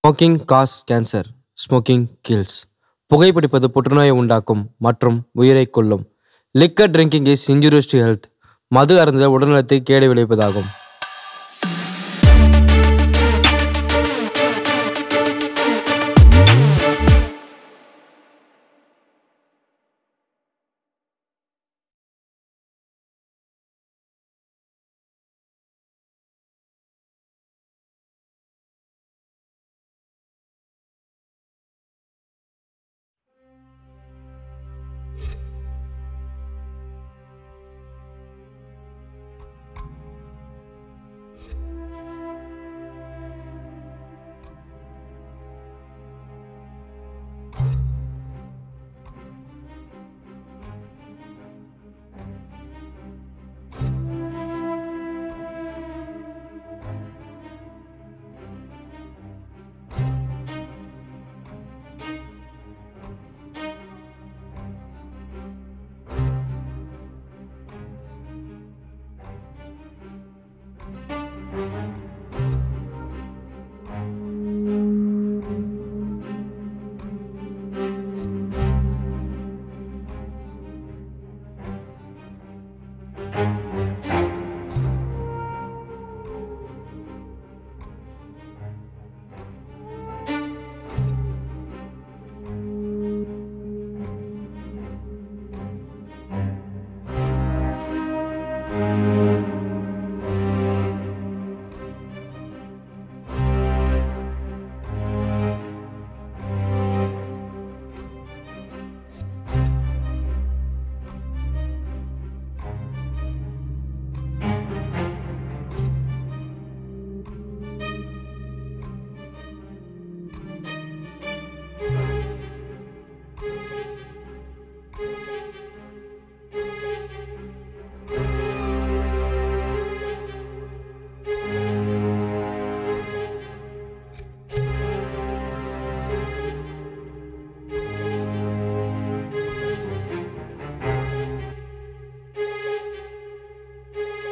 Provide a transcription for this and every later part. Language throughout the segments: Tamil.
Smoking causes cancer. Smoking kills. புகைப்பிடிப்பது புற்றுநோயை உண்டாக்கும் மற்றும் உயிரை கொல்லும். Liquor drinking is injurious to health. மது அருந்துதல் உடல்நலத்தை கேடு விளைவிப்பதாகும்.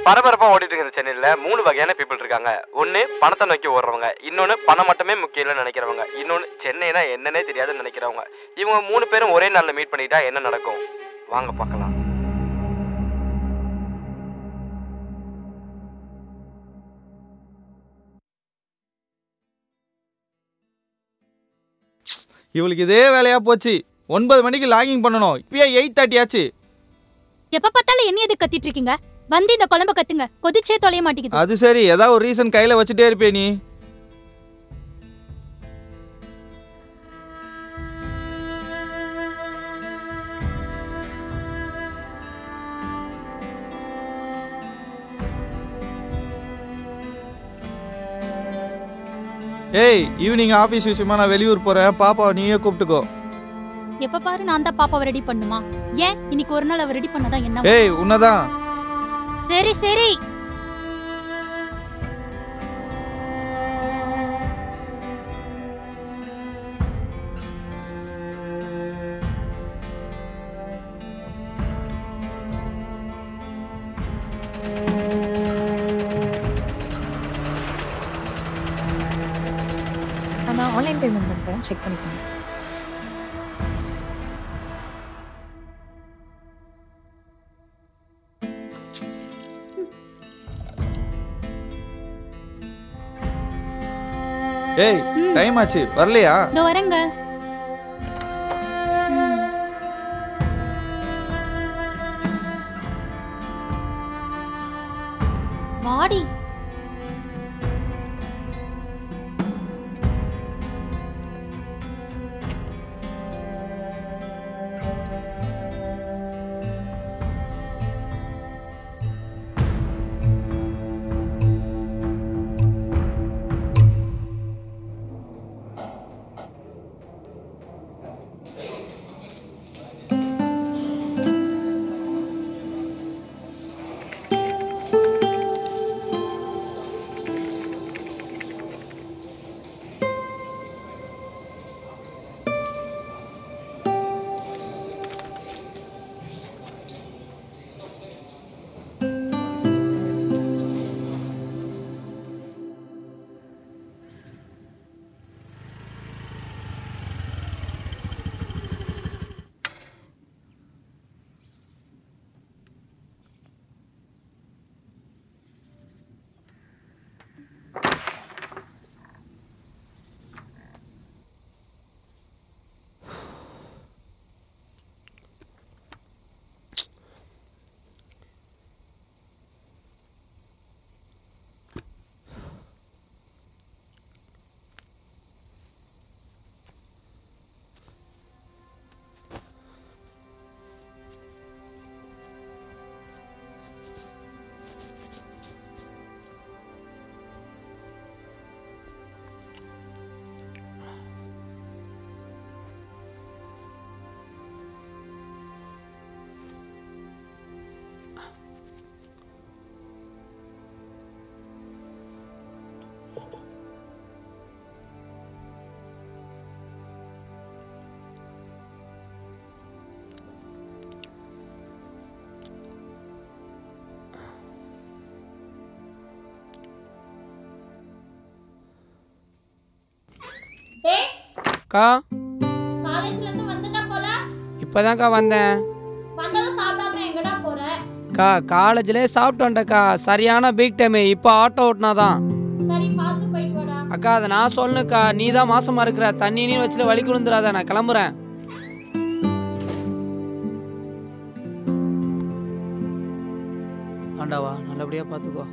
பரபரப்பாக ஓடிட்டு இருக்கிற சென்னையில் 3 வகையான பீப்புள் இருக்காங்க. ஒன்று பணத்தை நோக்கி ஓடுறவங்க, இன்னொன்று பணம் மட்டுமே முக்கியம் இல்லைன்னு நினைக்கிறவங்க, இன்னொன்று சென்னைனா என்னன்னே தெரியாதுன்னு நினைக்கிறவங்க. இவங்க 3 பேரும் ஒரே நாளில் மீட் பண்ணிட்டா என்ன நடக்கும்? வாங்க பார்க்கலாம். இவளுக்கு இதே வேலையா போச்சு. 9 மணிக்கு லாகிங் பண்ணணும், இப்பயே 8:30 ஆச்சு. எப்ப பார்த்தாலும் என்ன எது கத்திட்டு இருக்கீங்க? வந்து இந்த குழம்ப கத்துங்க, கொதிச்சே தொலைய மாட்டேங்குது. அது சரி, ஏதாவது ஒரு ரீசன் கையில வச்சுட்டே இருப்பே நீ. ஏய், ஈவினிங் ஆபீஸ் விஷயமா நான் வெளியூர் போறேன், பாப்பா நீயே கூப்பிட்டுக்கோ. எப்ப பாரு நான் தான் பாப்பாவை ரெடி பண்ணுமா? ஏன் இன்னைக்கு ஒரு நாள் அவ ரெடி பண்ணாதான் என்ன? ஏய், உன்னதான். சரி சரி. நான் ஆன்லைன் பேமெண்ட் பண்ணுறேன், செக் பண்ணிக்கோங்க. ஏய், டைம் ஆச்சு, வரலையா? இதோ வரேங்க. வாடி. அக்கா காலேஜ்ல இருந்து வந்துட்டா போல. இப்பதான்க்கா வந்தேன். வந்ததும் சாப்பிடாம எங்கடா போற? அக்கா காலேஜ்லேயே சாப்பிட்டு வந்துட்டேக்கா. சரியான பீக் டைமு. இப்போ ஆட்டோ ஓட்டினாதான். சரி பார்த்து போயிட்டு வாடா. அக்கா அதை நான் சொல்லணுக்கா. நீ தான் மாசமா இருக்கிற. தண்ணி நீ வச்சுட்டு வலி குழுந்துடாத. நான் கிளம்புறேன். ஆண்டாவா நல்லபடியா பார்த்துக்கோ.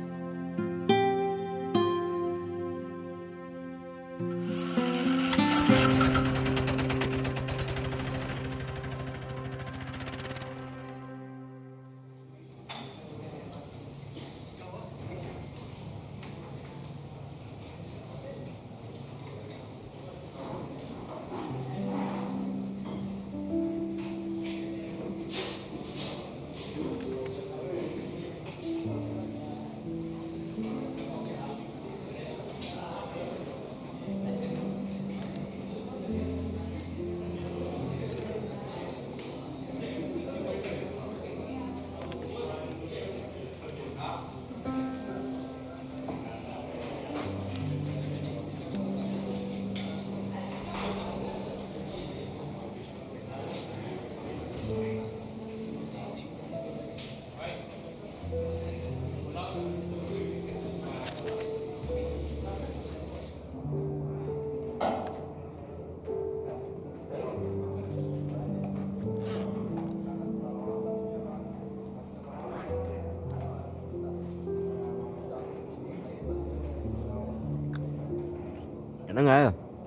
என்னங்க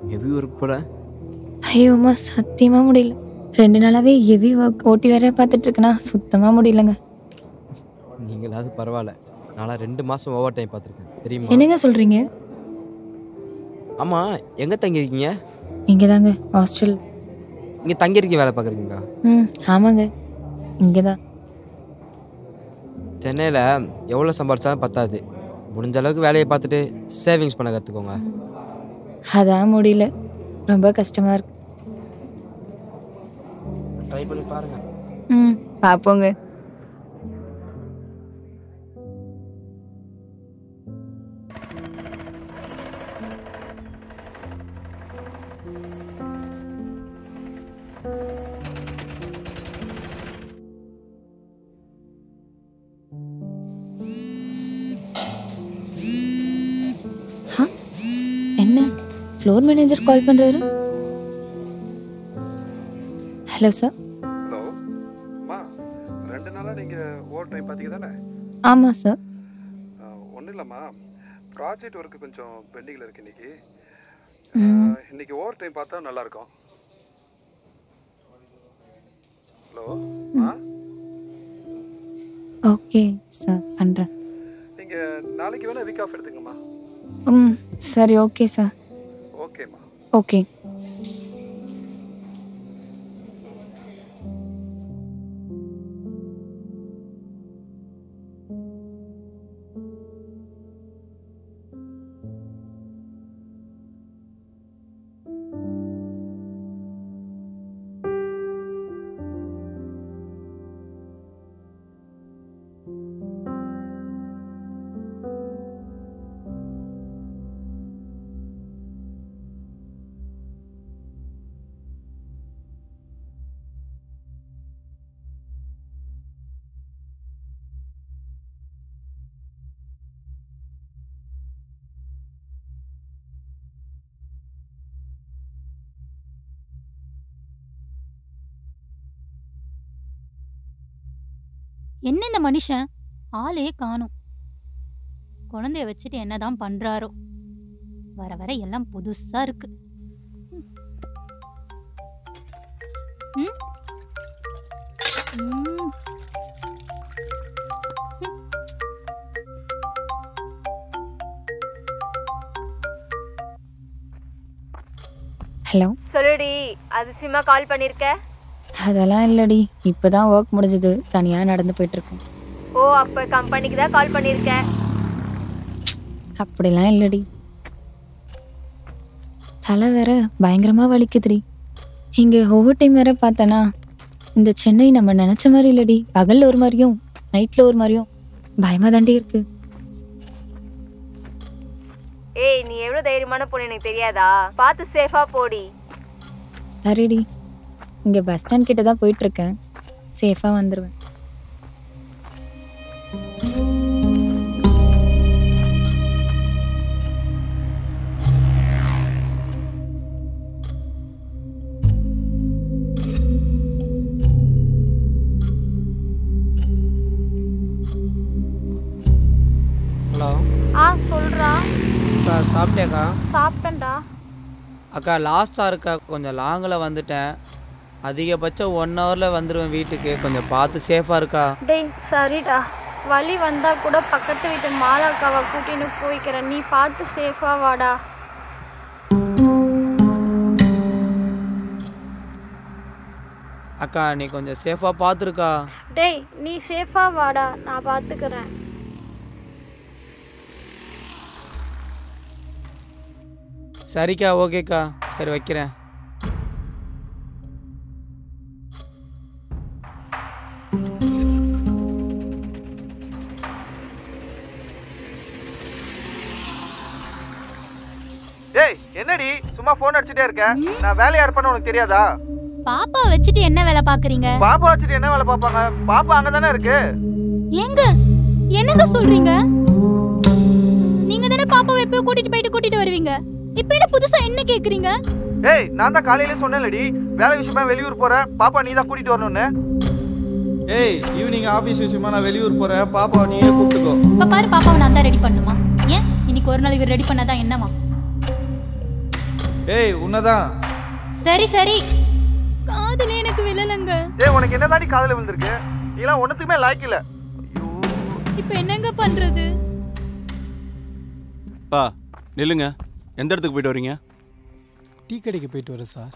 ஹெவி ஒர்க் போல? ஐயோம்மா சத்தியமா முடியல. 2 நாளாவே ஹெவி ஒர்க் ஓட்டி வேற பார்த்துட்டு இருக்கேனா சுத்தமா முடியலங்க. நீங்களாவது பரவாயில்ல. நான்லாம் 2 மாதம் ஓவர் டைம் பார்த்துருக்கேன் தெரியுமா? என்னங்க சொல்றீங்க? ஆமாம், எங்கே தங்கியிருக்கீங்க? இங்கே தாங்க ஹாஸ்டல். இங்கே தங்கியிருக்கீங்க வேலை பார்க்குறீங்களா? ஆமாங்க இங்கே தான். சென்னையில் எவ்வளோ சம்பாரிச்சாலும் பத்தாது. முடிஞ்ச அளவுக்கு வேலையை பார்த்துட்டு சேவிங்ஸ் பண்ண கற்றுக்கோங்க. அதான் முடியல. ரொம்ப கஷ்டமா இருக்கு. ட்ரை பண்ணி பாருங்கள். பார்ப்போங்க. என்ன ஃப்ளோர் மேனேஜர் கால் பண்றாரு? Hello sir. ஹலோ அம்மா, 2 நாளாக நீங்கள் ஓவர் டைம் பார்த்தீங்க தானே? ஆமாம் சார். ஒன்றும் இல்லைம்மா, ப்ராஜெக்ட் ஒர்க்கு கொஞ்சம் பெண்டிங்கில் இருக்குது இன்னைக்கு. இன்னைக்கு ஓவர் டைம் பார்த்தா நல்லாயிருக்கும். ஹலோ ஓகே சார் பண்ணுறேன். நீங்கள் நாளைக்கு வேணால் வீக் ஆஃப் எடுத்துங்கம்மா. சரி ஓகே சார். ஓகேம்மா. ஓகே. என்ன இந்த மனுஷன் ஆளே காணும். குழந்தைய வச்சுட்டு என்னதான் பண்றாரோ. வர வர எல்லாம் புதுசா இருக்கு. ம்? ம். ஹலோ. சொல்லுடி, அதிசயமா கால் பண்ணிருக்க? அதெல்லாம் இல்லடி, இப்போதான் ஒர்க் முடிஞ்சது, தனியாக நடந்து போயிட்டுருக்கேன். ஓ, அப்போ கம்பெனிக்கு தான் கால் பண்ணியிருக்கேன். அப்படிலாம் இல்லடி, தலை வேற பயங்கரமாக வலிக்குதுடி. இங்கே ஓவர் டைம் வேற பார்த்தேன்னா இந்த சென்னை நம்ம நினச்ச மாதிரி இல்லடி. பகலில் ஒரு மாதிரியும் நைட்டில் ஒரு மாதிரியும் பயமாக தாண்டி இருக்கு. ஏய், நீ எவ்வளோ தைரியமான பொண்ணு எனக்கு தெரியாதா? பார்த்து சேஃபாக போடி. சரிடி, இங்கே பஸ் ஸ்டாண்ட் கிட்ட தான் போயிட்டுருக்கேன். சேஃபாக வந்துடுவேன். ஹலோ சொல்றா. அக்கா சாப்பிட்டேக்கா? சாப்பிட்டேன்டா. அக்கா லாஸ்ட்டாக இருக்கா, கொஞ்சம் லாங்கில் வந்துட்டேன். அதிகபட்சம் 1 ஹவரில் வந்துடுவேன் வீட்டுக்கு. கொஞ்சம் பார்த்து சேஃபாக இருக்கா? டேய் சரிடா, வழி வந்தா கூட பக்கத்து வீட்டு மாலாக்காவை கூட்டின்னு போய்க்கிறேன். நீ பார்த்து சேஃபா வாடா. அக்கா நீ கொஞ்சம் சேஃபாக பார்த்துருக்கா? டேய் நீ சேஃபா வாடா, நான் பார்த்துக்கிறேன். சரிக்கா, ஓகேக்கா. சரி வைக்கிறேன். டேய் என்னடி சும்மா ஃபோன் அடிச்சுட்டே இருக்க? நான் வேலையா இருப்பேன்னு உனக்கு தெரியாதா? பாப்பா வச்சுட்டு என்ன வேலை பாக்குறீங்க? பாப்பா வச்சுட்டு என்ன வேலை பார்ப்பாங்க? பாப்பா அங்க தானே இருக்கு. எங்க என்னங்க சொல்றீங்க? நீங்க தானே பாப்பாவை எப்போ கூட்டிட்டு வருவீங்க. இப்போ என்ன புதுசா என்ன கேக்குறீங்க? ஏய் நான் தான் காலையில சொன்னேன்லடி, வேலை விஷயமா வெளியூர் போறேன், பாப்பா நீ தான் கூட்டிட்டு வரணும்னு. ஏய் ஈவினிங் ஆபீஸ் விஷயமா நான் வெளியூர் போறேன், பாப்பா நீயே கூப்பிட்டுக்கோ. இப்ப பாரு, பாப்பாவை நான் தான் ரெடி பண்ணுமா? ஏன் இன்னைக்கு ஒரு நாள் இவர் ரெடி பண்ணாதான் என்னமா? ஏய் உன்னதான். சரி சரி, காதுல எனக்கு விழலங்க. ஏய் உனக்கு என்னதாடி காதுல விழுந்திருக்கு? நீலாம் ஒண்ணுத்துக்குமே லாய்க்கு இல்ல. இப்போ என்னங்க பண்றது? பா நில்லுங்க. எந்த இடத்துக்கு போயிட்டு வரீங்க? டீ கடைக்கு போயிட்டு வரேன் சார்.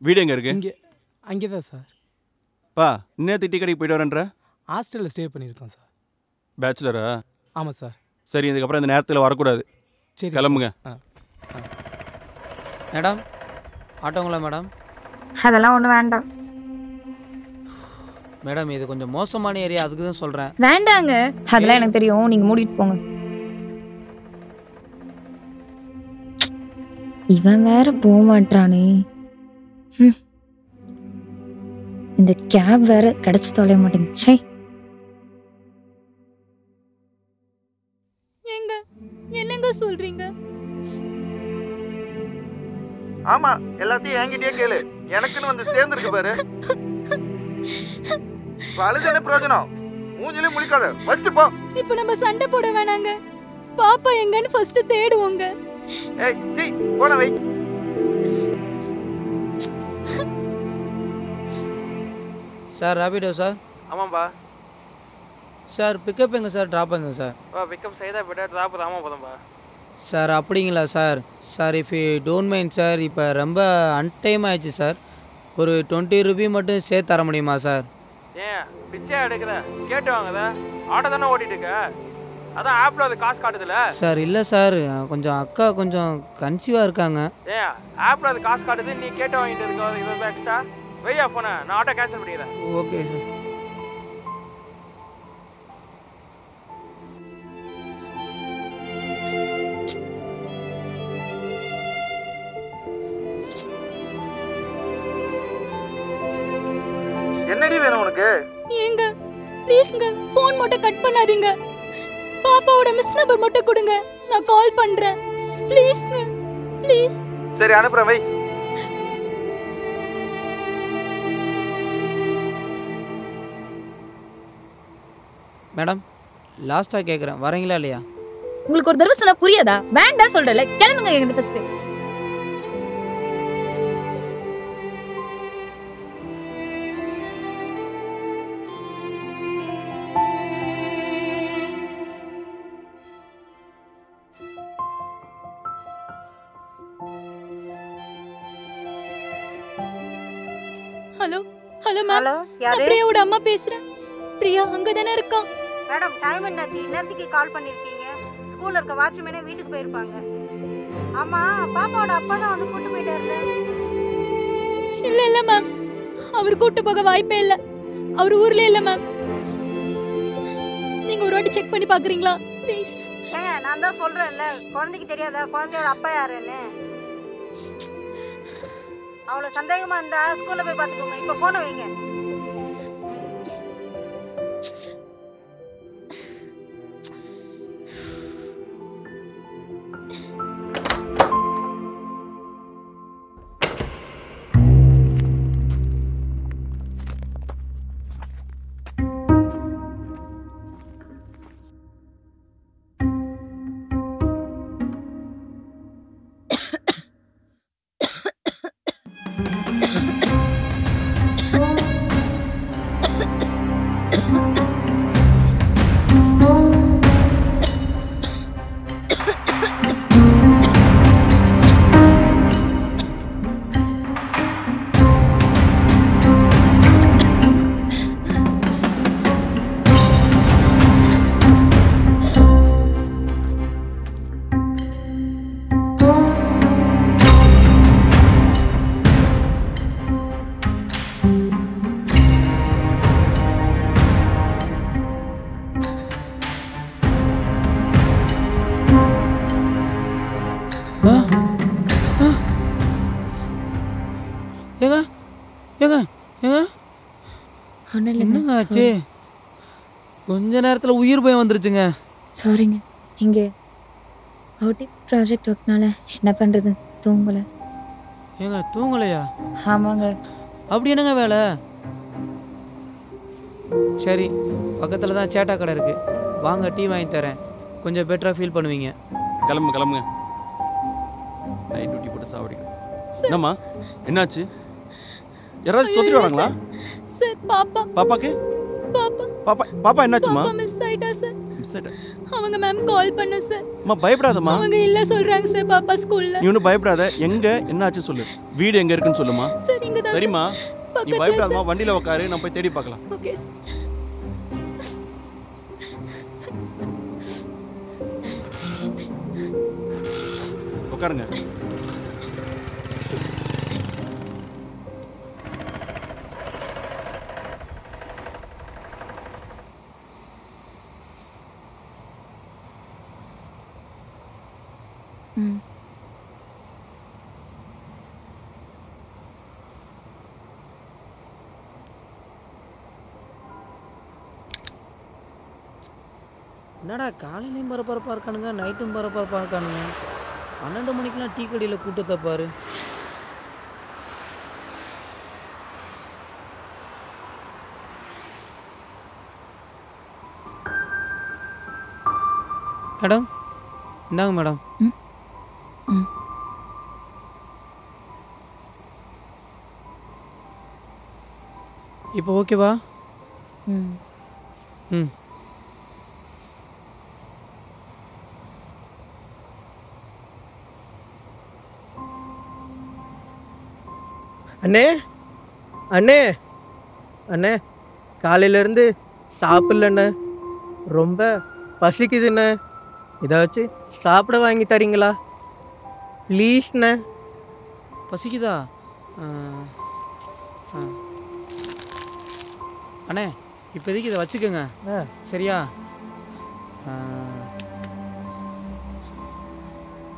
வீடு எங்கே இருக்கு? அங்கே தான் சார். பா இன்னும் டீ கடைக்கு போயிட்டு வரேன்ற? ஹாஸ்டலில் ஸ்டே பண்ணியிருக்கோம் சார். பேச்சுலரா? ஆமாம் சார். சரி, இதுக்கப்புறம் இந்த நேரத்தில் வரக்கூடாது. சரி கிளம்புங்க. மேடம் ஆட்டோங்களா மேடம்? அதெல்லாம் ஒன்றும் வேண்டாம். மேடம் இது கொஞ்சம் மோசமான ஏரியா, அதுக்கு தான் சொல்கிறேன். வேண்டாங்க, அதெல்லாம் எனக்கு தெரியும். நீங்கள் மூடிட்டு போங்க. இவன் வேற போக மாட்டானே. இந்த கேப் வேற கிடைச்சு தொலைய மாட்டேங்குச்சே. எங்க என்னங்க சொல்றீங்க? ஆமா எல்லாத்தையும் என்கிட்டயே கேளு. எனக்குன்னு வந்து சேர்ந்துருக்கு பாரு. அழுது பிரயோஜனம்? மூஞ்சிலே முழிக்காத, ஃபர்ஸ்ட் போ. இப்போ நம்ம சண்டை போட வேணாங்க. பாப்பா எங்கன்னு ஃபர்ஸ்ட் தேடுவோங்க. ஏய் சீ போன வை. Sir Rapido sir? ஆமாம்பா. சார் பிக்கப் எங்கே சார், ட்ராப் எங்கே சார்? பிக்கப் செய்தா போய்ட்டா ட்ராப் ராமா போதும்பா. சார் அப்படிங்களா sir? Sir if you don't mind sir, இப்போ ரொம்ப அன்டைம் ஆயிடுச்சு சார். ஒரு 20 ரூபி மட்டும் சேர்த்து தர முடியுமா சார்? ஏன் பிச்சையா எடுக்கிற? கேட்டு வாங்குத? ஆட்டோ தானே ஓட்டிட்டு இருக்க, அதான் ஆப்பில் அது காசு காட்டுதுல. சார் இல்லை சார், கொஞ்சம் அக்கா கொஞ்சம் கன்சீவாக இருக்காங்க. ஏன் ஆப்பில் அது காசு காட்டுது, நீ கேட்டு வாங்கிட்டு இருக்க 20 ரூபாய் எக்ஸ்ட்ரா? வெய்யா போனேன், நான் ஆட்டோ கேன்சல் பண்ணிடுறேன். Okay sir. என்னடி வேணும் உனக்கு? ஏங்க ப்ளீஸ்ங்க, ஃபோன் மட்டும் கட் பண்ணாதீங்க. பாப்பாவோட மிஸ் நம்பர் மட்டும் கொடுங்க, நான் கால் பண்றேன். ப்ளீஸ்ங்க ப்ளீஸ். சரி அனுப்புறேன், வை. மேடம் லாஸ்ட்டாக கேட்குறேன், வரீங்களா இல்லையா? உங்களுக்கு ஒரு தடவை சொன்னா புரியாதா? வேண்டாம் சொல்றல, கிளம்புங்க எங்க ஃபர்ஸ்ட். ஹலோ ஹலோ மேம், நான் பிரியாவோட அம்மா பேசுறேன். பிரியா அங்க தானே இருக்கா? மேடம் டைம் என்னாச்சு? நேரத்துக்கு கால் பண்ணிருக்கீங்க. ஸ்கூல்ல இருக்க வாட்ச்மேனே வீட்டுக்கு போயிருப்பாங்க. ஆமா பாப்பாவோட அப்பா தான் வந்து கூட்டு போயிட்டாரு. இல்ல இல்ல மேம், அவர் கூட்டு போக வாய்ப்பே இல்ல. அவர் ஊர்ல இல்ல மேம். நீங்க ஒரு வாட்டி செக் பண்ணி பாக்குறீங்களா ப்ளீஸ்? ஏங்க நான் தான் சொல்றேன்ல, குழந்தைக்கு தெரியாதா குழந்தையோட அப்பா யாருன்னு? அவ்வளோ சந்தேகமாக இருந்தால் ஸ்கூலில் போய் பார்த்துக்கோங்க. இப்போ ஃபோனை வைங்க. என்னங்க ஆச்சு? கொஞ்ச நேரத்தில் உயிர் பயம் வந்துருச்சுங்க. சாரிங்க. இங்கே ஓடி ப்ராஜெக்ட் ஒர்க்னால என்ன பண்ணுறது, தூங்கலை. ஏங்க தூங்கலையா? ஆமாங்க. அப்படி என்னங்க வேலை? சரி, பக்கத்தில் தான் சேட்டா கடை இருக்குது, வாங்க டீ வாங்கி தரேன், கொஞ்சம் பெட்டராக ஃபீல் பண்ணுவீங்க. கிளம்புங்க. நைட் டியூட்டி போட்டு சாவடிக்கிறேன். என்னம்மா என்னாச்சு? யாராவது தொத்திட்டு வராங்களா? சார் பாப்பாக்கு பாப்பா என்னாச்சுமா? மிஸ் ஆயிட்டா சார். மிஸ் ஆயிட்டா? அவங்க மேம் கால் பண்ண சார். அம்மா பயப்படாதம்மா. அவங்க இல்ல சொல்றாங்க சார் பாப்பா ஸ்கூல்ல. நீ ஒன்றும் பயப்படாத. எங்க என்னாச்சு சொல்லு, வீடு எங்க இருக்குன்னு சொல்லுமா. சார் இங்க தான். சரிம்மா நீ பயப்படாதம்மா, வண்டியில உட்காரு, நான் போய் தேடி பார்க்கலாம். Okay sir. உட்காருங்க. என்னடா காலையிலையும் பரபரப்பாக இருக்கானுங்க, நைட்டும் பரபரப்பாக இருக்கானுங்க. 12 மணிக்கெலாம் டீ கடையில் கூட்டத்தை பாரு. மேடம் இந்தாங்க மேடம். இப்போ ஓகேவா? ம் அண்ணே அண்ணே அண்ணே காலையிலேருந்து சாப்பிட்லண்ணே, ரொம்ப பசிக்குதுண்ணே, ஏதாச்சும் சாப்பிட வாங்கி தரீங்களா ப்ளீஸ்ண்ணே? பசிக்குதா? அண்ணே இப்போதைக்கு இதை வச்சுக்கோங்க சரியா?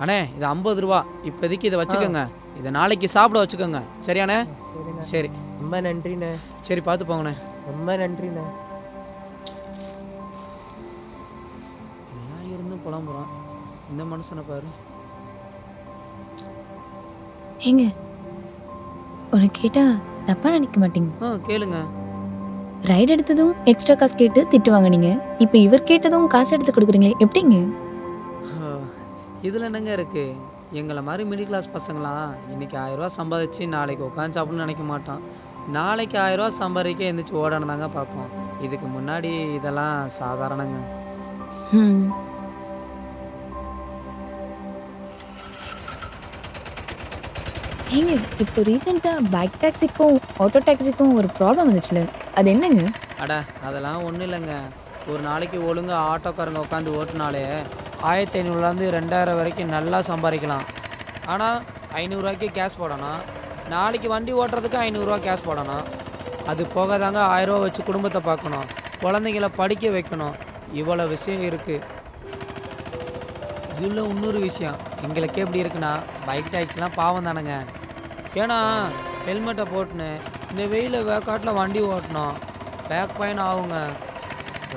அண்ணே இது 50 ரூபா, இப்போதைக்கு இதை வச்சுக்கோங்க, இதை நாளைக்கு சாப்பிட வச்சுக்கோங்க சரியாண்ணே? சரி ரொம்ப நன்றிண்ணே. சரி பார்த்து போங்கண்ணே. ரொம்ப நன்றிண்ணே. எல்லாம் இருந்தும் புலம்புறான் இந்த மனுஷனை பாரு. ஏங்க உனக்கு கேட்டா தப்பா நினைக்க மாட்டீங்க? கேளுங்க. ரைடு எடுத்ததும் எக்ஸ்ட்ரா காசு கேட்டு திட்டு வாங்கினீங்க, இப்போ இவர் கேட்டதும் காசு எடுத்து கொடுக்குறீங்களே, எப்படிங்க? இதில் என்னங்க இருக்குது? எங்களை மாதிரி மிடில் கிளாஸ் பசங்களாம் இன்றைக்கி 1000 ரூபா சம்பாதிச்சு நாளைக்கு உட்காந்து சாப்பிடணும்னு நினைக்க மாட்டோம். நாளைக்கு 1000 ரூபா சம்பாதிக்க எந்திரிச்சு ஓடணும் தாங்க பார்ப்போம். இதுக்கு முன்னாடி இதெல்லாம் சாதாரணங்க. ஏங்க இப்போ ரீசெண்டாக பைக் டாக்ஸிக்கும் ஆட்டோ டாக்ஸிக்கும் ஒரு ப்ராப்ளம் வந்துச்சுல, அது என்னங்க? அட அதெல்லாம் ஒன்றும் இல்லைங்க. ஒரு நாளைக்கு ஒழுங்காக ஆட்டோக்காரங்க உட்காந்து ஓட்டுனாலே 1500லேருந்து 2000 வரைக்கும் நல்லா சம்பாதிக்கலாம். ஆனால் 500 ரூபாய்க்கு கேஷ் போடணும், நாளைக்கு வண்டி ஓட்டுறதுக்கு 500 ரூபா கேஷ் போடணும். அது போக தாங்க 1000 ரூபா வச்சு குடும்பத்தை பார்க்கணும், குழந்தைங்கள படிக்க வைக்கணும், இவ்வளோ விஷயம் இருக்குது. இதில் இன்னொரு விஷயம் எங்களுக்கு எப்படி இருக்குன்னா, பைக் டாக்ஸிலாம் பாவம் தானேங்க. ஏன்னா ஹெல்மெட்டை போட்டுன்னு இந்த வெயிலில் வேக்காட்டில் வண்டி ஓட்டணும், பேக் பயன் ஆகுங்க,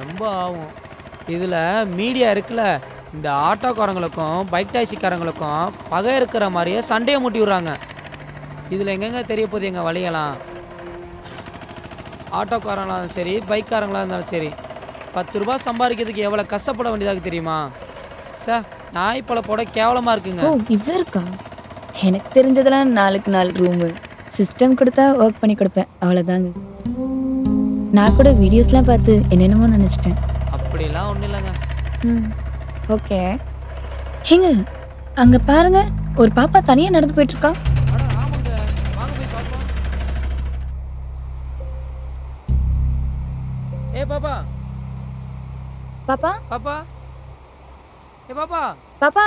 ரொம்ப ஆகும். இதில் மீடியா இருக்குல்ல, இந்த ஆட்டோக்காரங்களுக்கும் பைக் டாக்ஸிக்காரங்களுக்கும் பகை இருக்கிற மாதிரியே சண்டையை மூட்டி விட்றாங்க. இதில் எங்கெங்க தெரிய போகுது எங்கள் வழியெல்லாம். ஆட்டோக்காரங்களாக இருந்தாலும் சரி, பைக்காரங்களாக இருந்தாலும் சரி, 10 ரூபா சம்பாதிக்கிறதுக்கு எவ்வளோ கஷ்டப்பட வேண்டியதாக தெரியுமா சார்? நாய் பழப்போட கேவலமாக இருக்குங்க. ஓ இவ்வளோ இருக்கா? எனக்கு தெரிஞ்சதெல்லாம் 4க்கு 4 ரூமு, சிஸ்டம் கொடுத்தா ஒர்க் பண்ணி கொடுப்பேன், அவ்வளோதாங்க. நான் கூட வீடியோஸ்லாம் பார்த்து என்னென்னமோ நினச்சிட்டேன். அப்படிலாம் ஒன்றும் இல்லைங்க. ஓகே. ஏங்க அங்கே பாருங்க, ஒரு பாப்பா தனியாக நடந்து போயிட்டுருக்கா. ஏ பாப்பா, பாப்பா பாப்பா, ஏ பாப்பா, பாப்பா,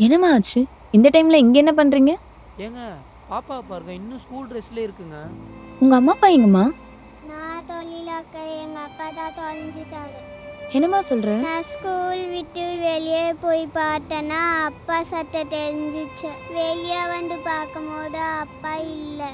என்னம்மா ஆச்சு? இந்த டைமில் இங்கே என்ன பண்ணுறீங்க? ஏங்க பாப்பா பாருங்க, இன்னும் ஸ்கூல் ட்ரெஸ்லேயே இருக்குங்க. உங்கள் அம்மா அப்பா எங்கம்மா? நான் தொழிலாக்க எங்க அப்பா தான் தொலைஞ்சிட்டாரு. என்னம்மா சொல்கிற? நான் ஸ்கூல் விட்டு வெளியே போய் பார்த்தேன்னா அப்பா சத்தம் தெரிஞ்சிச்சு. வெளியே வந்து பார்க்கும்போது அப்பா இல்லை.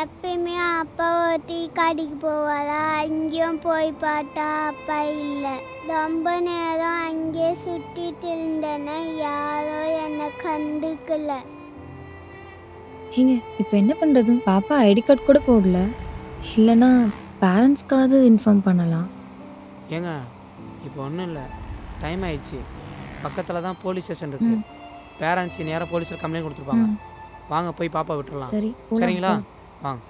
எப்பயுமே அப்பா ஒரு டீ கடைக்கு போவாரா, அங்கேயும் போய் பார்த்தா அப்பா இல்லை. ரொம்ப நேரம் அங்கேயே சுற்றிட்டு இருந்தேன்னா யாரும் என்னை கண்டுக்கல. ஏங்க இப்போ என்ன பண்ணுறது? பாப்பா ஐடி கார்டு கூட போடல, இல்லைன்னா பேரண்ட்ஸ்க்காவது இன்ஃபார்ம் பண்ணலாம். ஏங்க இப்போ ஒன்றும் இல்லை, டைம் ஆயிடுச்சு. பக்கத்தில் தான் போலீஸ் ஸ்டேஷன் இருக்குது. பேரண்ட்ஸ் நேராக போலீஸில் கம்ப்ளைண்ட் கொடுத்துருப்பாங்க. வாங்க போய் பாப்பா விட்டுறலாம். சரி, சரிங்களா? வாங்க.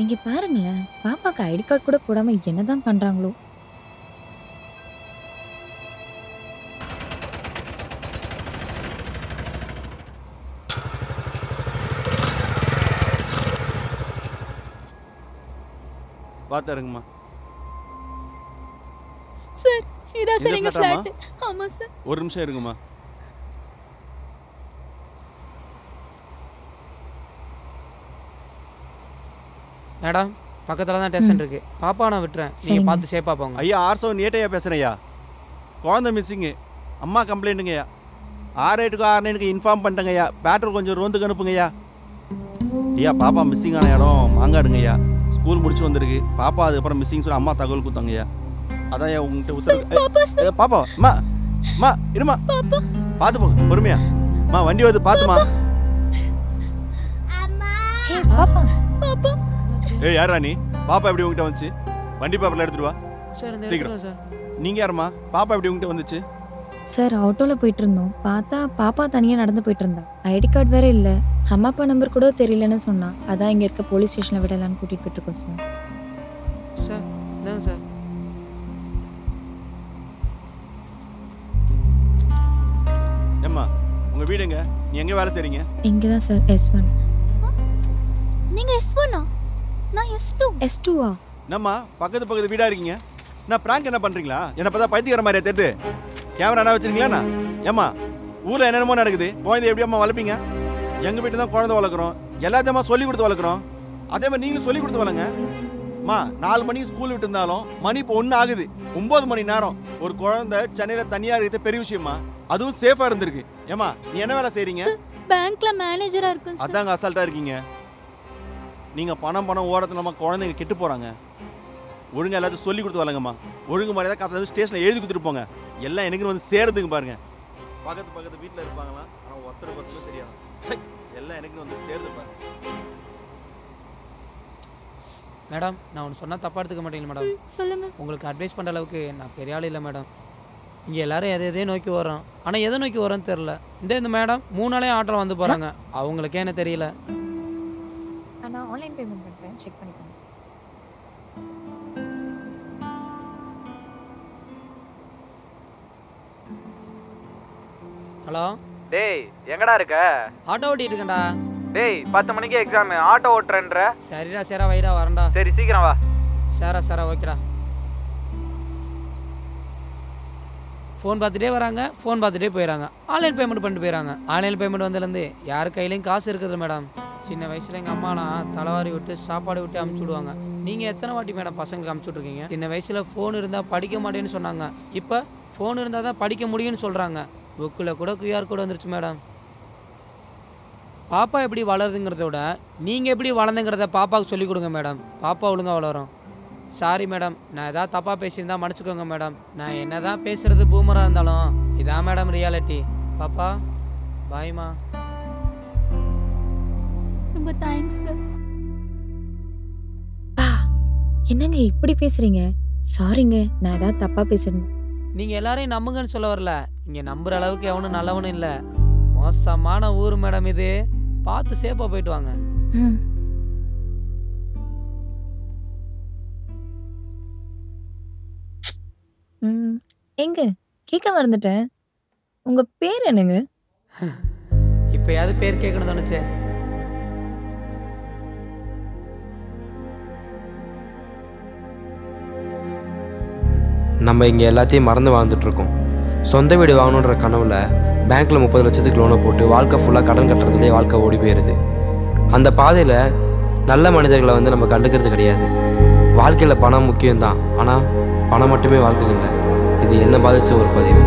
இங்கே பாருங்களேன், பாப்பாக்கு ஐடி கார்டு கூட போடாமல் என்னதான் பண்ணுறாங்களோ. பார்த்தாருங்கம்மா. சார் இதான் சார் எங்க எங்க flat-ஆ? ஃபிளாட். ஆமா சார். ஒரு நிமிஷம் இருங்கம்மா. மேடம் பக்கத்தில் தான் ஸ்டேஷன் இருக்கு. பாப்பா நான் விட்டுறேன், நீங்கள் பார்த்து சேஃபாக போங்க. ஐயா R7 ஏட்டையா பேசுகிறேன்யா. குழந்தை மிஸ்ஸிங்கு, அம்மா கம்ப்ளைண்ட்டுங்கய்யா. 6:08க்கு 6:09க்கு இன்ஃபார்ம் பண்ணிட்டேங்கய்யா. பேட்டர் கொஞ்சம் ரோந்துக்கு அனுப்புங்கய்யா. ஐயா பாப்பா மிஸ்ஸிங் ஆன இடம் மாங்காடுங்கய்யா. ஸ்கூல் முடிச்சு வந்திருக்கு. பாப்பா அதுக்கப்புறம் மிஸ்ஸிங் சொல்லி அம்மா தகவல் கொடுத்தாங்கய்யா. அதான் உங்ககிட்ட உத்தரவு. பாப்பா அம்மா அம்மா இருமா, பார்த்து போங்க பொறுமையா. அம்மா வண்டி வந்து பார்த்துமா. பாப்பா பாப்பா. ஏய் யாரா நீ? பாப்பா எப்படி உங்ககிட்ட வந்துச்சு? வண்டி பேப்பர்ல எடுத்துட்டு வா சீக்கிரம். சார் நீங்க யாருமா? பாப்பா எப்படி உங்ககிட்ட வந்துச்சு? சார் ஆட்டோவில் போயிட்டு இருந்தோம், பார்த்தா பாப்பா தனியாக நடந்து போயிட்டு இருந்தா. ஐடி கார்டு வேற இல்லை, அம்மா அப்பா நம்பர் கூட தெரியலன்னு சொன்னா. அதான் இங்கே இருக்க போலீஸ் ஸ்டேஷனில் விடலான்னு கூட்டிகிட்டு போயிட்டுருக்கோம் சார். சார் இந்தாங்க சார். ஏம்மா உங்க வீடுங்க? நீ எங்க வேலை செய்றீங்க? இங்கே தான் சார் S1. நீங்க S1-ஆ? நான் S2. S2-ஆ? என்னம்மா பக்கத்து வீடா இருக்கீங்க? நான் பிராங்க் என்ன பண்றீங்களா? என்ன பார்த்தா பைத்தியக்கார மாதிரியா தெரியுது? கேமரா என்ன வச்சிருக்கீங்களா? ஏம்மா ஊர்ல என்னென்னமோ நடக்குது. குழந்தை எப்படி அம்மா வளர்ப்பீங்க? எங்க வீட்டு தான் குழந்தை வளர்க்குறோம், எல்லாத்தையுமா சொல்லி கொடுத்து வளர்க்குறோம். அதே மாதிரி நீங்களும் சொல்லி கொடுத்து வளங்க. அம்மா 4 மணிக்கு ஸ்கூல் விட்டு இருந்தாலும் மணி இப்போ 1 ஆகுது. 9 மணி நேரம் ஒரு குழந்தை சென்னையில தனியா இருக்கிறது பெரிய விஷயமா, அதுவும் சேஃபா இருந்திருக்கு. ஏம்மா நீ என்ன வேலை செய்றீங்க? பேங்க்ல மேனேஜரா இருக்கேன் சார். அதாங்க அசால்ட்டா இருக்கீங்க. நீங்க பணம் ஓரத்துல நம்ம குழந்தைங்க கெட்டு போறாங்க. ஒழுங்கா எல்லாத்தையும் சொல்லி கொடுத்து வளங்கம்மா. ஒழுங்கு மாதிரி தான் ஸ்டேஷன்ல எழுதி கொடுத்துட்டு போங்க. எல்லாம் எனக்கு வந்து சேருதுங்க பாருங்க. பக்கத்து வீட்டில் இருப்பாங்களா, ஆனால் ஒருத்தருக்கு தெரியாது. சை, எல்லாம் எனக்கு வந்து சேருது பாருங்க. மேடம் நான் ஒன்று சொன்னால் தப்பாக எடுத்துக்க மாட்டீங்களா மேடம்? சொல்லுங்க. உங்களுக்கு அட்வைஸ் பண்ணுற அளவுக்கு நான் பெரிய ஆள் இல்லை மேடம். இங்கே எல்லாரும் எதையே நோக்கி வரோம், ஆனால் எதை நோக்கி வரோன்னு தெரில. இந்த மேடம் 3 நாளே ஆட்டோவில் வந்து போகிறாங்க, அவங்களுக்கே என்ன தெரியல. நான் ஆன்லைன் பேமெண்ட் பண்ணுறேன், செக் பண்ணிக்கோங்க. ஹலோ டேய் எங்கடா இருக்க? ஆட்டோ ஓட்டிட்டு இருக்கேன்டா. டேய் 10 மணிக்கு எக்ஸாம், ஆட்டோ ஓட்டுறேன்ற. சரிடா வைடா வரேன்டா. சரி சீக்கிரம் வா. சரா ஓகேடா. ஃபோன் பார்த்துட்டே வராங்க, ஃபோன் பார்த்துட்டே போயிடறாங்க. ஆன்லைன் பேமெண்ட் பண்ணிட்டு போயிடறாங்க. ஆன்லைன் பேமெண்ட் வந்ததுலேருந்து யார் கையிலையும் காசு இருக்குது மேடம். சின்ன வயசில் எங்கள் அம்மானா தலைவாரி விட்டு சாப்பாடு விட்டு அமுச்சு விடுவாங்க. நீங்கள் எத்தனை வாட்டி மேடம் பசங்களுக்கு அமுச்சு விட்ருக்கீங்க? சின்ன வயசில் ஃபோன் இருந்தால் படிக்க மாட்டேன்னு சொன்னாங்க, இப்போ ஃபோன் இருந்தால் தான் படிக்க முடியும்னு சொல்கிறாங்க. புக்கில் கூட QR கோடு வந்துருச்சு மேடம். பாப்பா எப்படி வளருதுங்கிறத விட நீங்கள் எப்படி வளர்ந்துங்கிறத பாப்பாவுக்கு சொல்லிக் கொடுங்க மேடம். பாப்பா ஒழுங்காக வளரும். சாரி மேடம், நான் எதாவது தப்பாக பேசியிருந்தா மன்னிச்சுக்கோங்க மேடம். நான் என்ன தான் பேசுகிறது பூமராக இருந்தாலும் இதான் மேடம் ரியாலிட்டி. பாப்பா பாய்மா. ரொம்ப தேங்க்ஸ்ங்க. என்னங்க இப்படி பேசுறீங்க? சாரிங்க, நான் ஏதாவது தப்பா பேசுறேன். நீங்கள் எல்லாரையும் நம்புங்கன்னு சொல்ல வரல. இங்கே நம்புகிற அளவுக்கு எவனும் நல்லவனும் இல்லை. மோசமான ஊர் மேடம் இது. பார்த்து சேஃபாக போயிட்டு வாங்க. எங்க கேட்க மறந்துட்டேன். உங்க பேர் என்னங்க? இப்பயாவது பேர் கேட்கணும் தோணுச்சே. நம்ம இங்கே எல்லாத்தையும் மறந்து வாழ்ந்துட்டுருக்கோம். சொந்த வீடு வாங்கணுன்ற கனவில் பேங்க்கில் 30 லட்சத்துக்கு லோனை போட்டு வாழ்க்கை ஃபுல்லாக கடன் கட்டுறதுலேயே வாழ்க்கை ஓடி போயிடுது. அந்த பாதையில் நல்ல மனிதர்களை நம்ம கண்டுக்கிறது கிடையாது. வாழ்க்கையில் பணம் முக்கியம்தான், ஆனால் பணம் மட்டுமே வாழ்க்கை இல்லை. இது என்ன பாதித்த ஒரு பதிவு.